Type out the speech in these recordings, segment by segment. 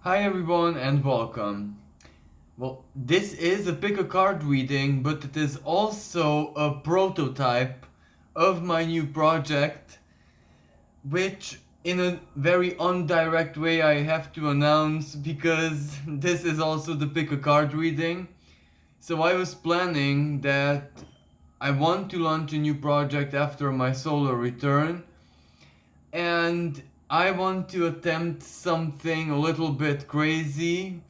Hi everyone and welcome. Well, this is a pick a card reading, but it is also a prototype of my new project, which in a very indirect way I have to announce because this is also the pick a card reading. So I was planning that I want to launch a new project after my solar return, and I want to attempt something a little bit crazy,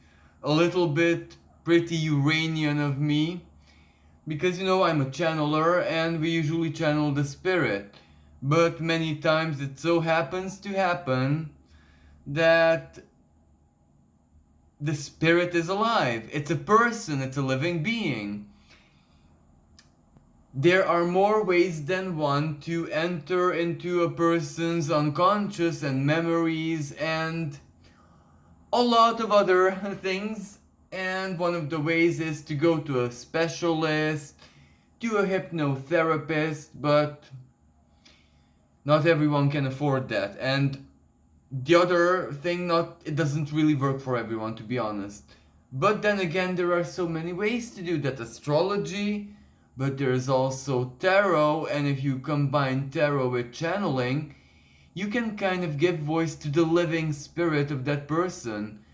a little bit pretty Uranian of me, because I'm a channeler and we usually channel the spirit. But many times it so happens to happen that the spirit is alive. It's a person, it's a living being. There are more ways than one to enter into a person's unconscious and memories and a lot of other things. And one of the ways is to go to a specialist, to a hypnotherapist, but not everyone can afford that. And the other thing, not it doesn't really work for everyone, to be honest. But then again, there are so many ways to do that. Astrology, but there's also tarot, and if you combine tarot with channeling, you can kind of give voice to the living spirit of that person.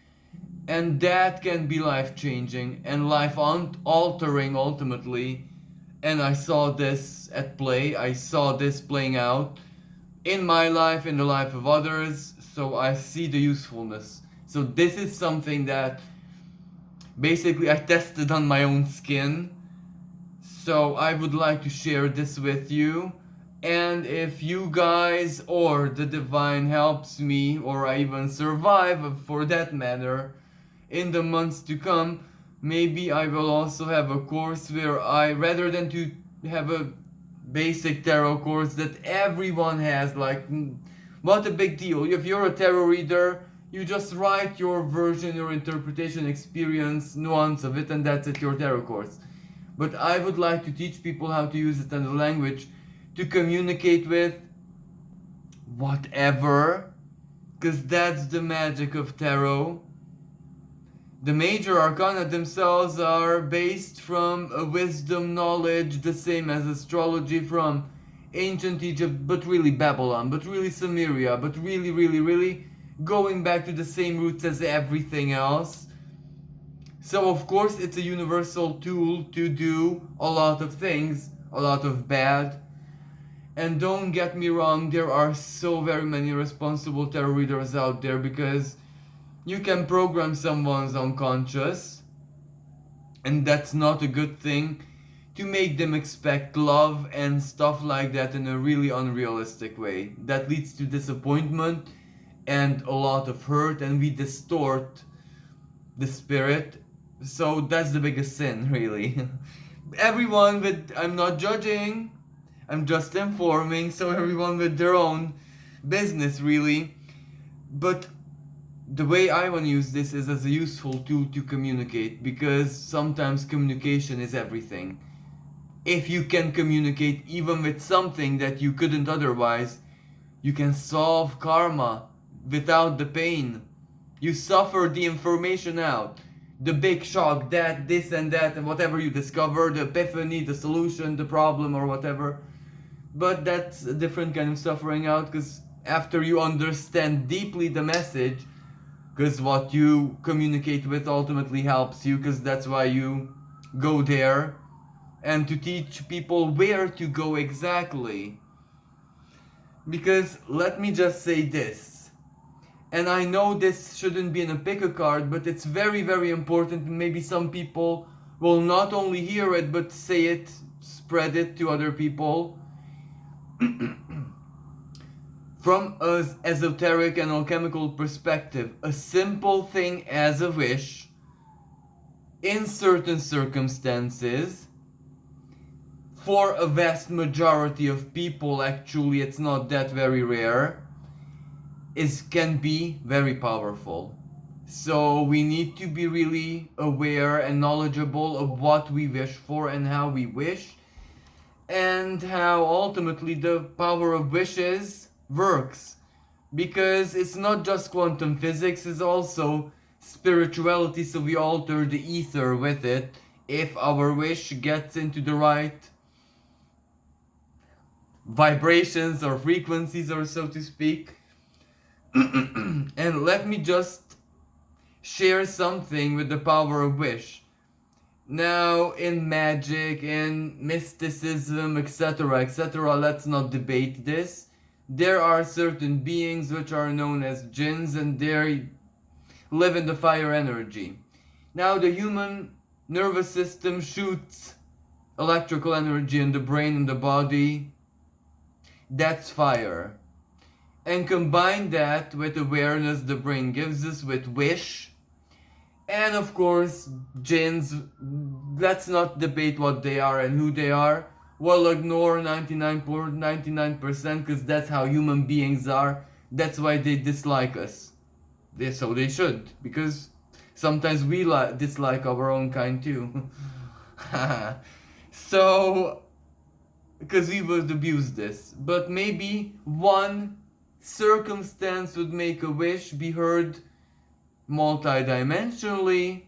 And that can be life changing and life altering ultimately. And I saw this at play, I saw this playing out in my life, in the life of others, so I see the usefulness. So, this is something that basically I tested on my own skin. So, I would like to share this with you. And if you guys or the divine helps me, or I even survive for that matter, in the months to come, maybe I will also have a course where I, rather than to have a basic tarot course that everyone has, like, what a big deal. If you're a tarot reader, you just write your version, your interpretation, experience, nuance of it, and that's it, your tarot course. But I would like to teach people how to use it as a language to communicate with whatever, because that's the magic of tarot. The major arcana themselves are based from a wisdom knowledge, the same as astrology from ancient Egypt, but really Babylon, but really Sumeria, but really, really, really going back to the same roots as everything else. So, of course, it's a universal tool to do a lot of things, a lot of bad. And don't get me wrong, there are so very many responsible tarot readers out there because you can program someone's unconscious, and that's not a good thing, to make them expect love and stuff like that in a really unrealistic way. That leads to disappointment and a lot of hurt, and we distort the spirit. So that's the biggest sin, really. Everyone with, I'm not judging, I'm just informing, so everyone with their own business, really. But the way I want to use this is as a useful tool to communicate, because sometimes communication is everything. If you can communicate even with something that you couldn't otherwise, you can solve karma without the pain. You suffer the information out. The big shock, that, this, and that, and whatever you discover, the epiphany, the solution, the problem, or whatever. But that's a different kind of suffering out, because after you understand deeply the message, because what you communicate with ultimately helps you, because that's why you go there, and to teach people where to go exactly. Because let me just say this, and I know this shouldn't be in a pick a card, but it's very, very important, and maybe some people will not only hear it but say it, spread it to other people. From an esoteric and alchemical perspective, a simple thing as a wish, in certain circumstances, for a vast majority of people, actually, it's not that very rare, is can be very powerful. So we need to be really aware and knowledgeable of what we wish for and how we wish, and how ultimately the power of wishes works. Because it's not just quantum physics, it's also spirituality, so we alter the ether with it if our wish gets into the right vibrations or frequencies, or so to speak. And let me just share something with the power of wish. Now, in magic, in mysticism, etc., etc., let's not debate this. There are certain beings which are known as jinns, and they live in the fire energy. Now, the human nervous system shoots electrical energy in the brain and the body. That's fire. And combine that with awareness the brain gives us, with wish. And of course, jinns, let's not debate what they are and who they are. We'll ignore 99% because that's how human beings are. That's why they dislike us. So they should, because sometimes we dislike our own kind too. So, because we would abuse this. But maybe one circumstance would make a wish be heard multidimensionally.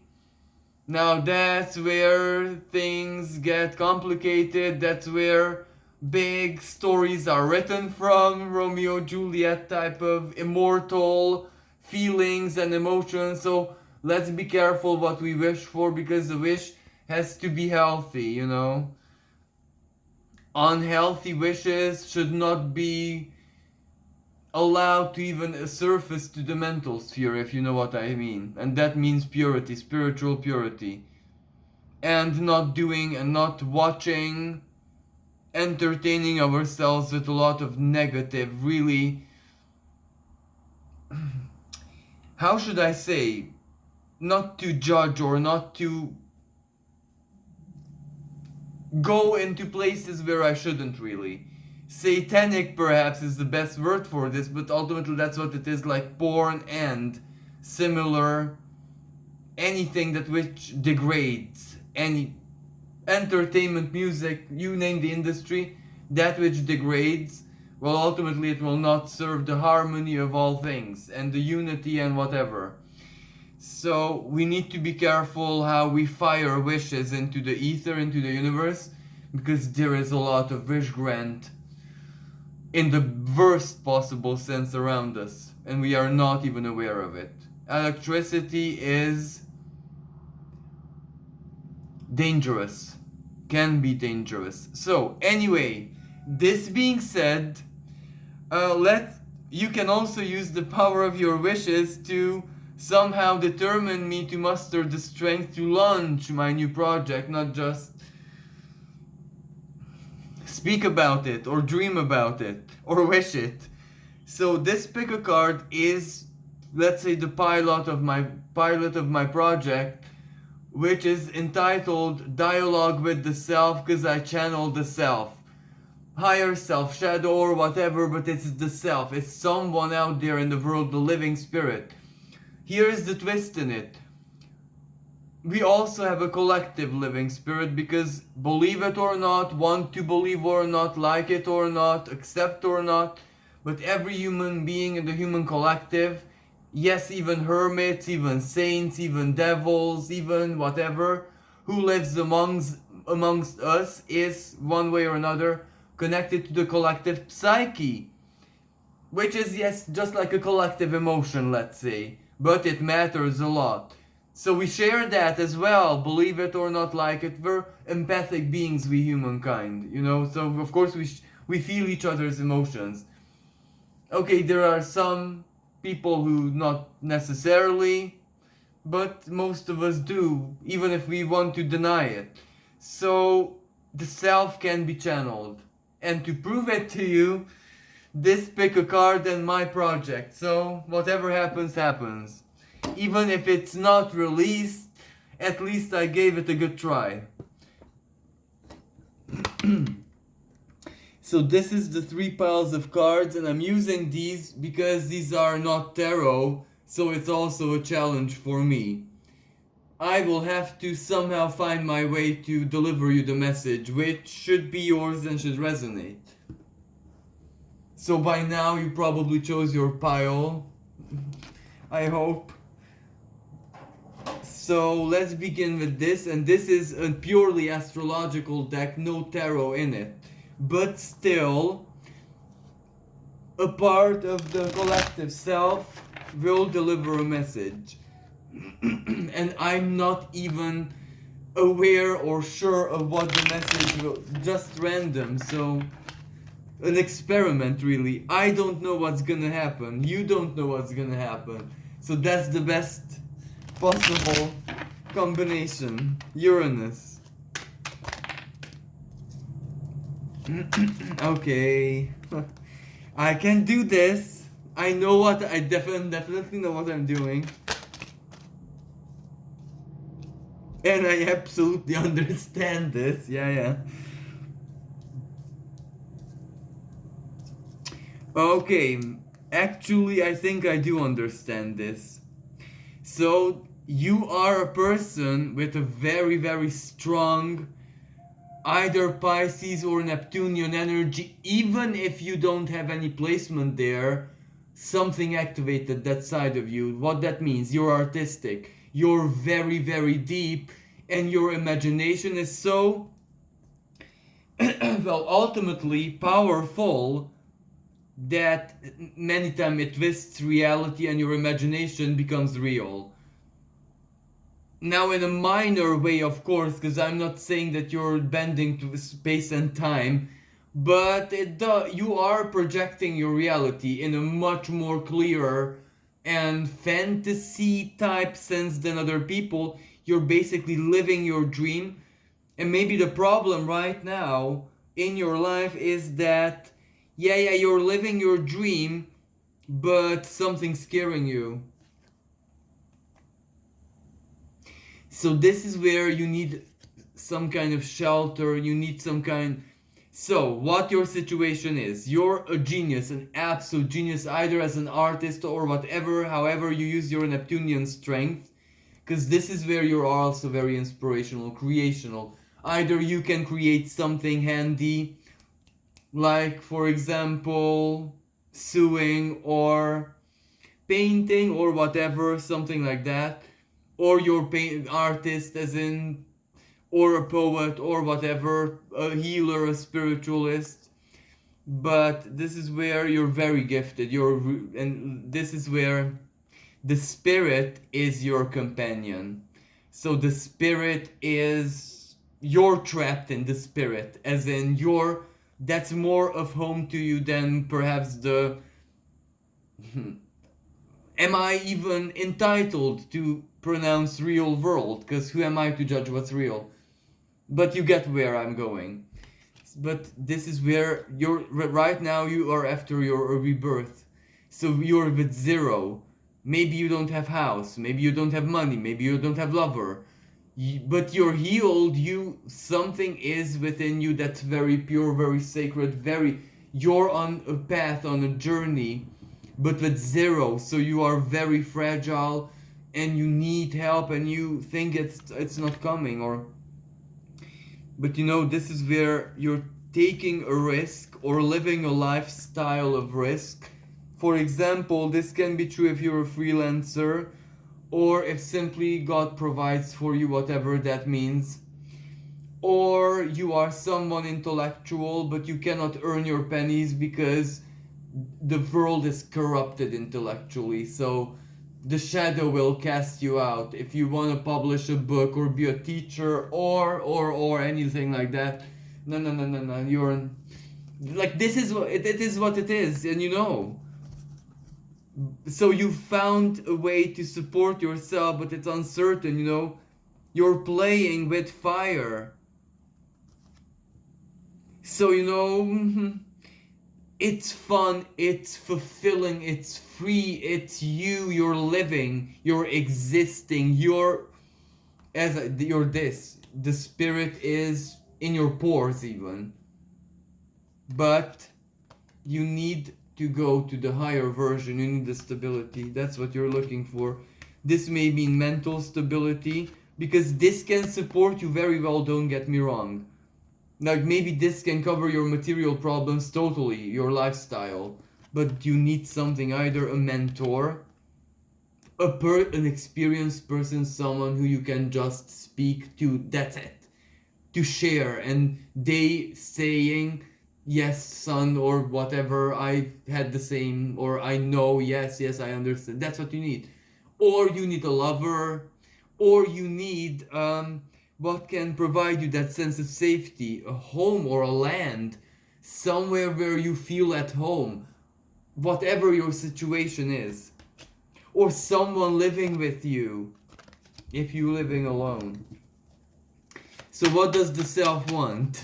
Now that's where things get complicated. That's where big stories are written from. Romeo Juliet type of immortal feelings and emotions. So let's be careful what we wish for, because the wish has to be healthy, you know. Unhealthy wishes should not be allowed to even surface to the mental sphere, if you know what I mean. And that means purity, spiritual purity. And not doing and not watching, entertaining ourselves with a lot of negative, really, how should I say, not to judge or not to go into places where I shouldn't really. Satanic perhaps is the best word for this, but ultimately that's what it is, like porn and similar, anything that which degrades, any entertainment, music, you name the industry, that which degrades, well, ultimately it will not serve the harmony of all things and the unity and whatever. So we need to be careful how we fire wishes into the ether, into the universe, because there is a lot of wish grant in the worst possible sense around us, and we are not even aware of it. Electricity is dangerous, can be dangerous. So anyway, this being said, you can also use the power of your wishes to somehow determine me to muster the strength to launch my new project, not just speak about it or dream about it or wish it. So this pick a card is, let's say, the pilot of my project, which is entitled Dialogue with the Self, because I channel the self, higher self, shadow, or whatever, but it's the self. It's someone out there in the world, the living spirit. Here's the twist in it. We also have a collective living spirit, because believe it or not, want to believe or not, like it or not, accept or not, but every human being in the human collective, yes, even hermits, even saints, even devils, even whatever, who lives amongst us, is one way or another connected to the collective psyche, which is, yes, just like a collective emotion, let's say, but it matters a lot. So we share that as well, believe it or not, like it. We're empathic beings, we humankind, you know, so of course we feel each other's emotions. Okay, there are some people who not necessarily, but most of us do, even if we want to deny it. So the self can be channeled. And to prove it to you, this pick a card and my project. So whatever happens, happens. Even if it's not released, at least I gave it a good try. So this is the 3 piles of cards, and I'm using these because these are not tarot, so it's also a challenge for me. I will have to somehow find my way to deliver you the message, which should be yours and should resonate. So by now you probably chose your pile, I hope. So let's begin with this, and this is a purely astrological deck, no tarot in it. But still, a part of the collective self will deliver a message. And I'm not even aware or sure of what the message will, just random, so an experiment really. I don't know what's gonna happen, you don't know what's gonna happen, so that's the best possible combination. Uranus. Okay. I can do this. I know what I definitely know what I'm doing. And I absolutely understand this. Yeah. Okay. Actually, I think I do understand this. So, you are a person with a very, very strong either Pisces or Neptunian energy. Even if you don't have any placement there, something activated that side of you. What that means, you're artistic, you're very, very deep, and your imagination is so well, ultimately powerful that many times it twists reality and your imagination becomes real. Now, in a minor way, of course, because I'm not saying that you're bending to space and time, but you are projecting your reality in a much more clearer and fantasy type sense than other people. You're basically living your dream, and maybe the problem right now in your life is that, yeah, you're living your dream, but something's scaring you. So this is where you need some kind of shelter, you need some kind... So, what your situation is, you're a genius, an absolute genius, either as an artist or whatever, however you use your Neptunian strength, because this is where you're also very inspirational, creational. Either you can create something handy, like, for example, sewing or painting or whatever, something like that, or you're artist as in, or a poet or whatever, a healer, a spiritualist. But this is where you're very gifted, and this is where the spirit is your companion. So the spirit is, you're trapped in the spirit, as in that's more of home to you than perhaps the am I even entitled to pronounce real world? Because who am I to judge what's real? But you get where I'm going. But this is where right now you are after your rebirth. So you're with zero. Maybe you don't have house, maybe you don't have money, maybe you don't have lover. But you're healed, something is within you that's very pure, very sacred, you're on a path, on a journey, but with zero. So you are very fragile and you need help and you think it's not coming, or but this is where you're taking a risk or living a lifestyle of risk. For example, this can be true if you're a freelancer or if simply God provides for you, whatever that means. Or you are someone intellectual but you cannot earn your pennies because the world is corrupted intellectually. So the shadow will cast you out if you want to publish a book or be a teacher or anything like that. No, you're like, this is what it is, what it is, and so you found a way to support yourself, but it's uncertain. You're playing with fire, so it's fun, it's fulfilling, it's free, it's you're living, you're existing, you're this. The spirit is in your pores even. But you need to go to the higher version, you need the stability. That's what you're looking for. This may mean mental stability, because this can support you very well, don't get me wrong. Like, maybe this can cover your material problems totally, your lifestyle. But you need something, either a mentor, an experienced person, someone who you can just speak to, that's it, to share, and they saying, yes son, or whatever, I had the same, or I know, yes, yes, I understand. That's what you need. Or you need a lover, or you need what can provide you that sense of safety, a home or a land, somewhere where you feel at home, whatever your situation is, or someone living with you if you're living alone. So what does the self want?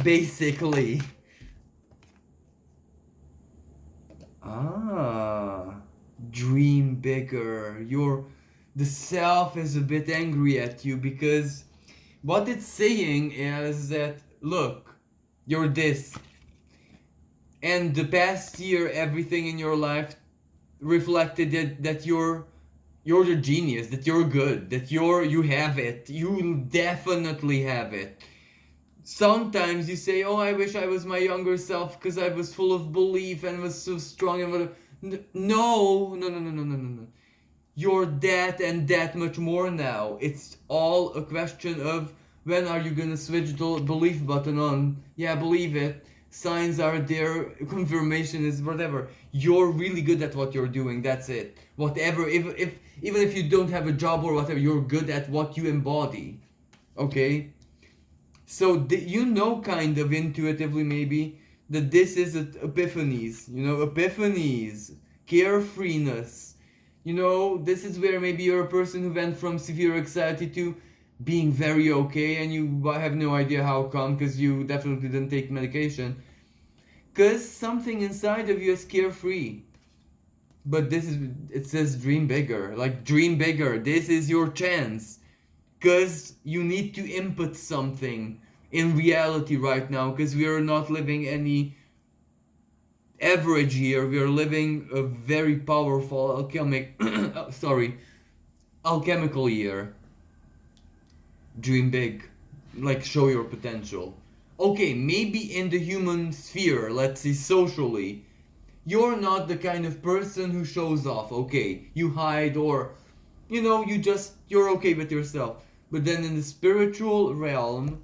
Basically. Dream bigger. The self is a bit angry at you because what it's saying is that, look, you're this, and the past year everything in your life reflected that you're the genius, that you're good, that you have it, you definitely have it. Sometimes you say, oh, I wish I was my younger self because I was full of belief and was so strong and whatever. No. You're that and that much more now. It's all a question of when are you gonna switch the belief button on. Yeah, believe it. Signs are there, confirmation is whatever. You're really good at what you're doing, that's it. Whatever, if even if you don't have a job or whatever, you're good at what you embody. Okay? So you know, kind of intuitively maybe, that this is epiphanies, epiphanies, carefreeness. This is where maybe you're a person who went from severe anxiety to being very okay, and you have no idea how come, because you definitely didn't take medication. Because something inside of you is carefree. But it says dream bigger. Like, dream bigger. This is your chance. Because you need to input something in reality right now, because we are not living any average year. We are living a very powerful alchemical year. Dream big, like, show your potential. Okay, maybe in the human sphere, let's say socially, you're not the kind of person who shows off. Okay, you hide, or you're okay with yourself. But then in the spiritual realm,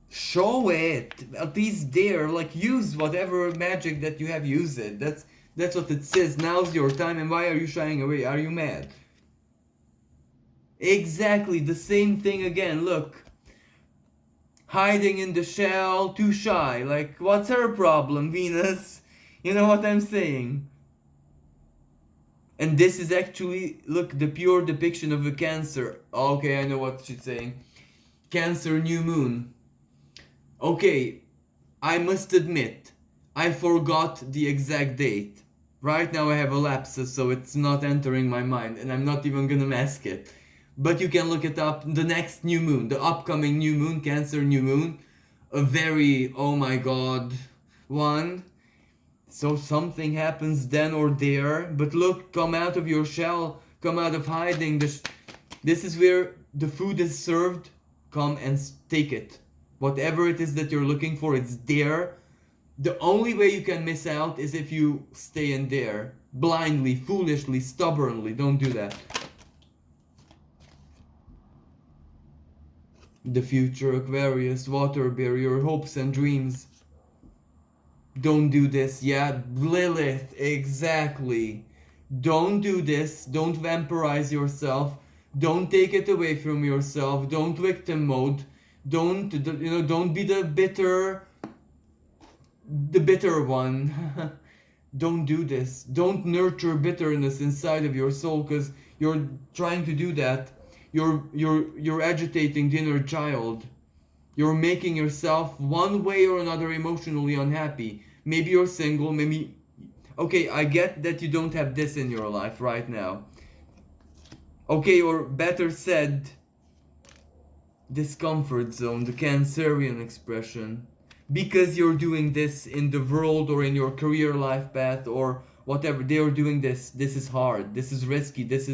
show it. At least there, like, use whatever magic that you have, use it. That's what it says. Now's your time. And why are you shying away? Are you mad? Exactly the same thing again. Look, hiding in the shell, too shy. Like, what's her problem, Venus? You know what I'm saying? And this is actually, look, the pure depiction of a Cancer. Okay, I know what she's saying. Cancer new moon. Okay, I must admit, I forgot the exact date. Right now I have a lapsus, so it's not entering my mind, and I'm not even gonna mask it. But you can look it up. The next new moon, the upcoming new moon, Cancer new moon, a very, oh my god, one. So something happens then or there. But look, come out of your shell, come out of hiding. This is where the food is served. Come and take it. Whatever it is that you're looking for, it's there. The only way you can miss out is if you stay in there. Blindly, foolishly, stubbornly. Don't do that. The future, Aquarius, water bear, your hopes and dreams. Don't do this. Yeah, Lilith, exactly. Don't do this. Don't vampirize yourself. Don't take it away from yourself. Don't victim mode. Don't be the bitter one. Don't do this. Don't nurture bitterness inside of your soul, because you're trying to do that. You're agitating the inner child. You're making yourself one way or another emotionally unhappy. Maybe you're single, maybe... Okay, I get that you don't have this in your life right now. Okay, or better said, discomfort zone, the Cancerian expression. Because you're doing this in the world or in your career life path or whatever, they're doing this. This is hard, this is risky, this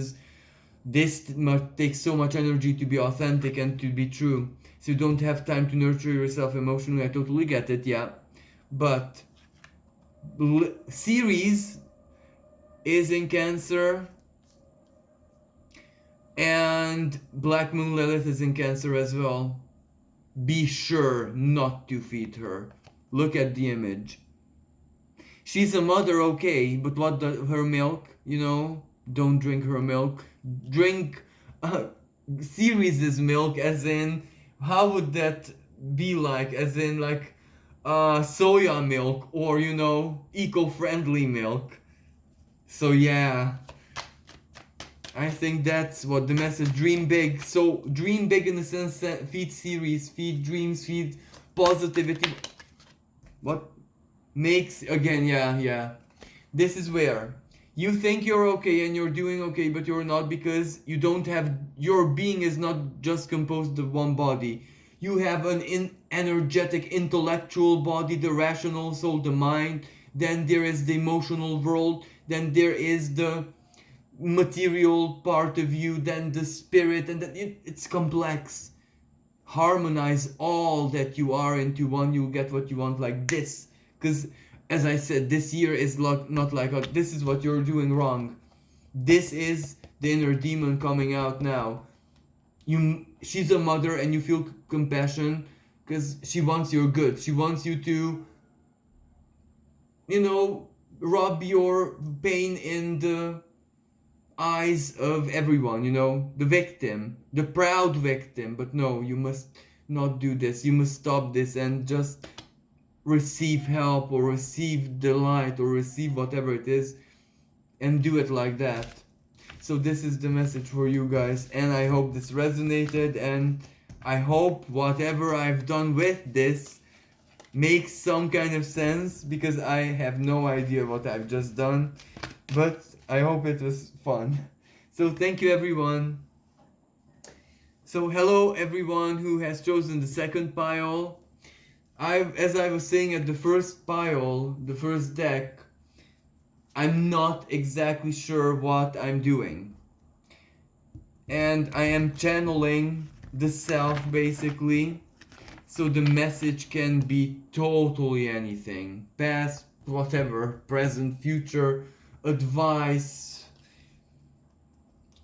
must take so much energy to be authentic and to be true. So you don't have time to nurture yourself emotionally. I totally get it, yeah. But series is in Cancer, and Black Moon Lilith is in Cancer as well. Be sure not to feed her. Look at the image. She's a mother, okay, but what her milk, don't drink her milk. Drink Ceres' milk, as in, how would that be like? As in, like, soya milk, or, eco-friendly milk. So, yeah. I think that's what the message. Dream big. So dream big in the sense that feed Ceres, feed dreams, feed positivity. What makes, again, yeah. This is where you think you're okay and you're doing okay, but you're not, because you don't have, your being is not just composed of one body. You have an energetic intellectual body, the rational soul, the mind. Then there is the emotional world. Then there is the material part of you, then the spirit, and then it's complex. Harmonize all that you are into one, you get what you want, like this. Because as I said, this year is not like this is what you're doing wrong. This is the inner demon coming out now. She's a mother and you feel compassion because she wants your good. She wants you to rub your pain in the eyes of everyone, the victim, the proud victim. But no, you must not do this. You must stop this and just receive help, or receive delight, or receive whatever it is, and do it like that. So this is the message for you guys, and I hope this resonated, and I hope whatever I've done with this makes some kind of sense, because I have no idea what I've just done, but I hope it was fun. So thank you, everyone. So hello everyone who has chosen the second pile. As I was saying at the first pile, the first deck, I'm not exactly sure what I'm doing. And I am channeling the self, basically. So the message can be totally anything. Past, whatever, present, future, advice,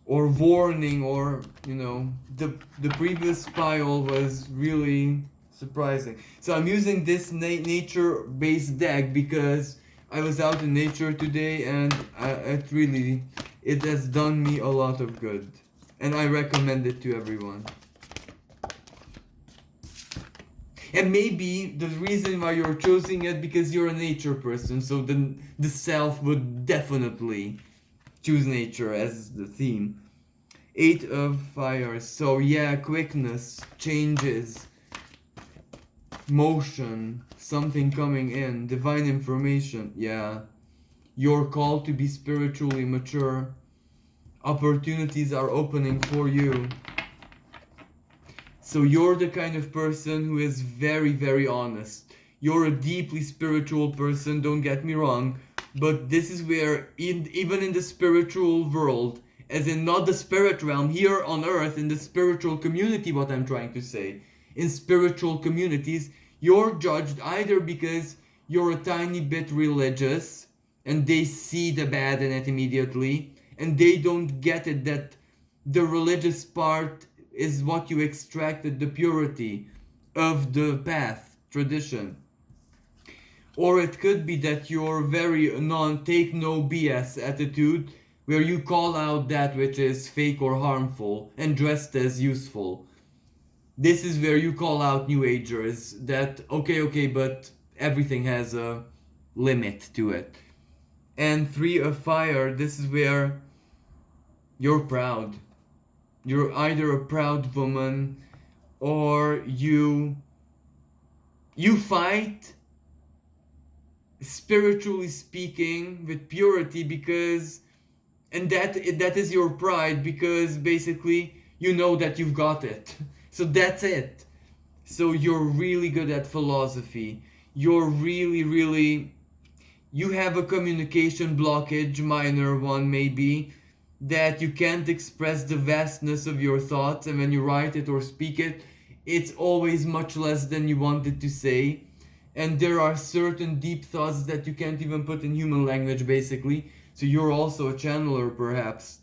or warning, or, the previous pile was really surprising. So I'm using this nature-based deck because I was out in nature today, and it has done me a lot of good. And I recommend it to everyone. And maybe the reason why you're choosing it because you're a nature person, so then the self would definitely choose nature as the theme. 8 of Fire. So yeah, quickness, changes, motion, something coming in, divine information. Yeah, you're called to be spiritually mature. Opportunities are opening for you. So you're the kind of person who is very, very honest. You're a deeply spiritual person, don't get me wrong, but this is where, even in the spiritual world, as in not the spirit realm, here on earth, in the spiritual community, what I'm trying to say, in spiritual communities, you're judged either because you're a tiny bit religious, and they see the bad in it immediately, and they don't get it that the religious part is what you extracted, the purity of the path, tradition. Or it could be that you're very take no BS attitude, where you call out that which is fake or harmful and dressed as useful. This is where you call out New Agers that, okay, but everything has a limit to it. And 3 of Fire, this is where you're proud. You're either a proud woman, or you fight, spiritually speaking, with purity, because, and that is your pride, because basically you know that you've got it. So that's it. So you're really good at philosophy. You're really, you have a communication blockage, minor one maybe, that you can't express the vastness of your thoughts, and when you write it or speak it, it's always much less than you wanted to say. And there are certain deep thoughts that you can't even put in human language, basically. So you're also a channeler perhaps,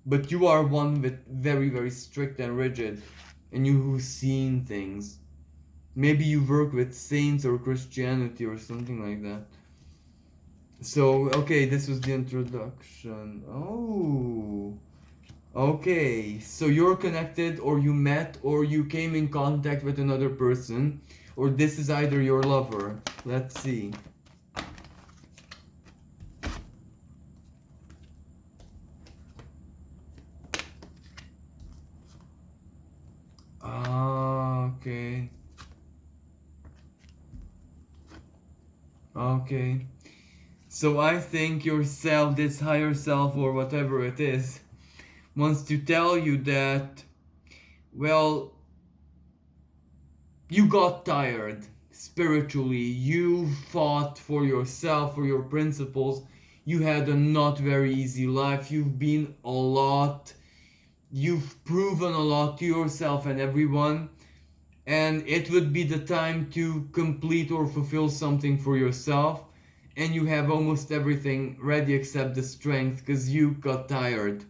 but you are one with very, very strict and rigid, and you who's seen things. Maybe you work with saints or Christianity or something like that. So, okay, this was the introduction. Oh. Okay, so you're connected, or you met, or you came in contact with another person, or this is either your lover. Let's see. Ah, okay. Okay. So I think yourself, this higher self, or whatever it is, wants to tell you that, well, you got tired spiritually. You fought for yourself, for your principles. You had a not very easy life. You've been a lot. You've proven a lot to yourself and everyone. And it would be the time to complete or fulfill something for yourself. And you have almost everything ready except the strength because you got tired.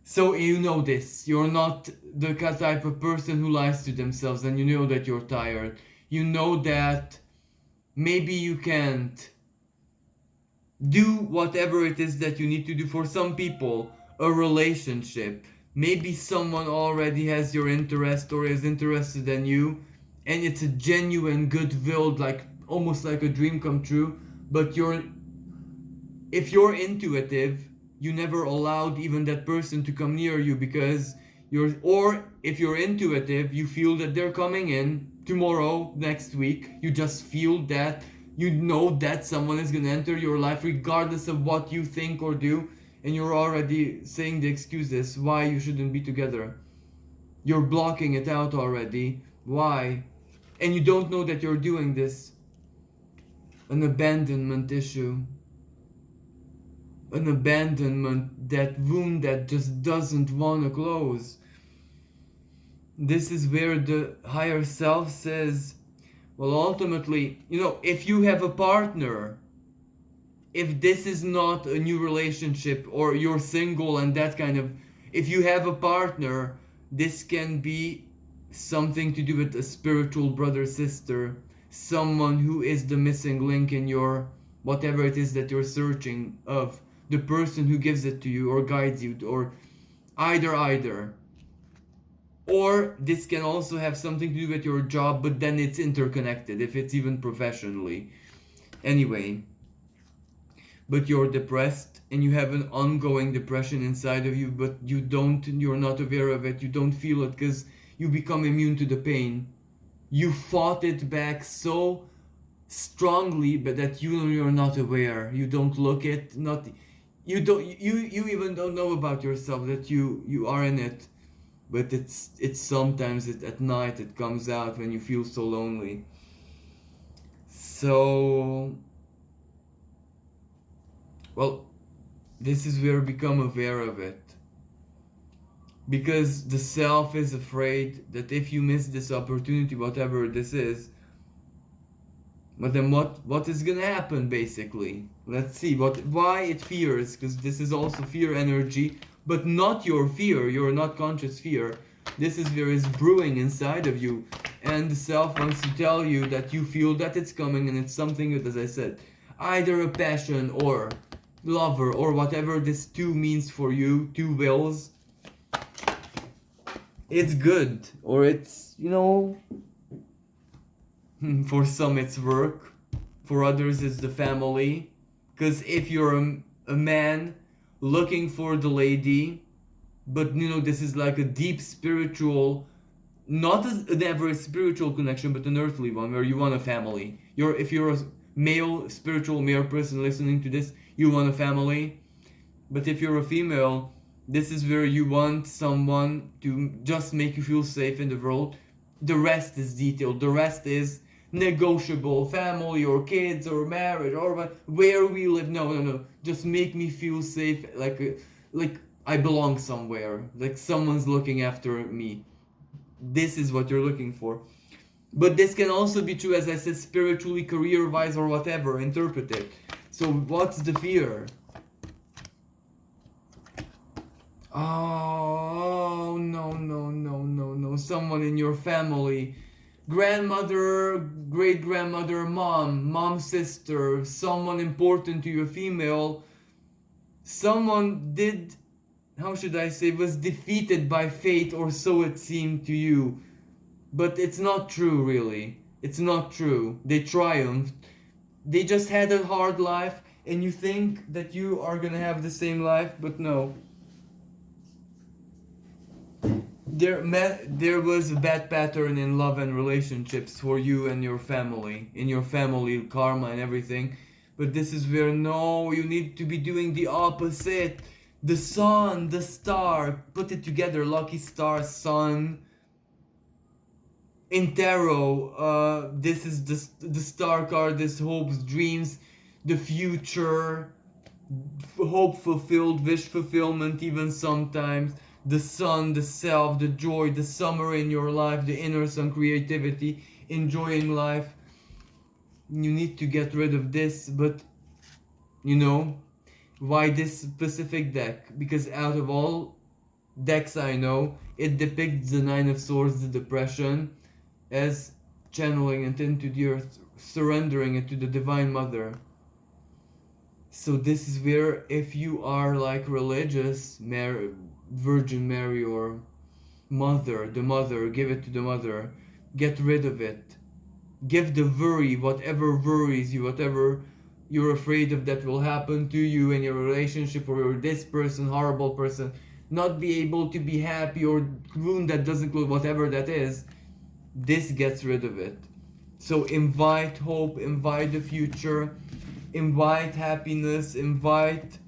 So you know this. You're not the type of person who lies to themselves, and you know that you're tired. You know that maybe you can't do whatever it is that you need to do. For some people, a relationship. Maybe someone already has your interest or is interested in you, and it's a genuine goodwill, like almost like a dream come true. But if you're intuitive, you never allowed even that person to come near you because or if you're intuitive, you feel that they're coming in tomorrow, next week. You just feel that, you know that someone is going to enter your life regardless of what you think or do, and you're already saying the excuses why you shouldn't be together. You're blocking it out already. Why? And you don't know that you're doing this. An abandonment issue. An abandonment, that wound that just doesn't want to close. This is where the higher self says, well, ultimately, if you have a partner, if this is not a new relationship or you're single and that kind of, if you have a partner, this can be something to do with a spiritual brother, sister, someone who is the missing link in your whatever it is that you're searching of, the person who gives it to you or guides you, or either. Or this can also have something to do with your job, but then it's interconnected if it's even professionally. Anyway, but you're depressed and you have an ongoing depression inside of you, but you're not aware of it, you don't feel it because you become immune to the pain. You fought it back so strongly, but that you're not aware. You don't look it, not you don't you even don't know about yourself that you are in it. But it's sometimes at night it comes out when you feel so lonely. So, well, this is where you become aware of it. Because the self is afraid that if you miss this opportunity, whatever this is, but then what is gonna happen basically? Let's see why it fears, because this is also fear energy, but not your fear, your not conscious fear. This is where it's brewing inside of you, and the self wants to tell you that you feel that it's coming, and it's something that, as I said, either a passion or lover or whatever this two means for you, two wills. It's good, or it's, for some it's work, for others it's the family. Because if you're a man looking for the lady, but this is like a deep spiritual, not an average spiritual connection, but an earthly one where you want a family. If you're a spiritual male person listening to this, you want a family. But if you're a female, this is where you want someone to just make you feel safe in the world. The rest is detailed. The rest is negotiable. Family or kids or marriage or where we live. No. Just make me feel safe, like I belong somewhere. Like someone's looking after me. This is what you're looking for. But this can also be true, as I said, spiritually, career-wise, or whatever. Interpret it. So what's the fear? Oh, no, no, no, no, no. Someone in your family. Grandmother, great grandmother, mom, sister, someone important to you, female. Someone did, how should I say, was defeated by fate, or so it seemed to you. But it's not true, really. It's not true. They triumphed. They just had a hard life, and you think that you are gonna have the same life, but no. There was a bad pattern in love and relationships for you and your family, in your family karma and everything. But this is where, no, you need to be doing the opposite. The sun, the star, put it together, lucky star, sun. In tarot, this is the star card. This hopes, dreams, the future, hope fulfilled, wish fulfillment, even sometimes. The sun, the self, the joy, the summer in your life, the inner sun, creativity, enjoying life. You need to get rid of this, but you know why this specific deck? Because out of all decks I know, it depicts the Nine of Swords, the depression, as channeling it into the earth, surrendering it to the Divine Mother. So this is where, if you are like religious, Virgin Mary or Mother, the Mother, give it to the Mother, get rid of it. Give the worry, whatever worries you, whatever you're afraid of that will happen to you in your relationship, or you're this person, horrible person, not be able to be happy, or wound that doesn't close, whatever that is, this gets rid of it. So invite hope, invite the future, invite happiness, invite,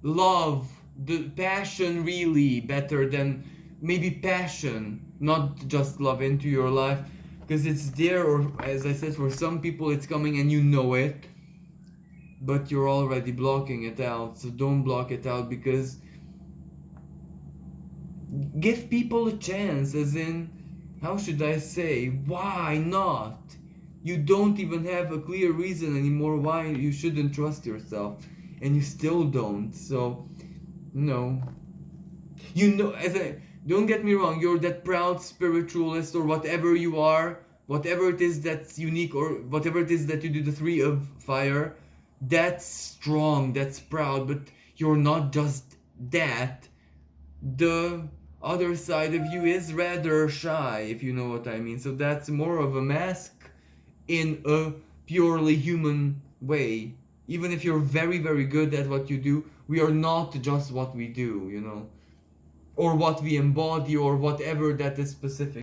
love, the passion, really better than maybe passion, not just love, into your life, because it's there, or as I said, for some people it's coming and you know it, but you're already blocking it out. So don't block it out, because give people a chance, as in, how should I say, why not? You don't even have a clear reason anymore why you shouldn't trust yourself, and you still don't. So no, don't get me wrong, you're that proud spiritualist, or whatever you are, whatever it is that's unique, or whatever it is that you do, the Three of Fire, that's strong, that's proud, but you're not just that. The other side of you is rather shy, if you know what I mean. So that's more of a mask in a purely human way. Even if you're very, very good at what you do, we are not just what we do, or what we embody, or whatever that is specific.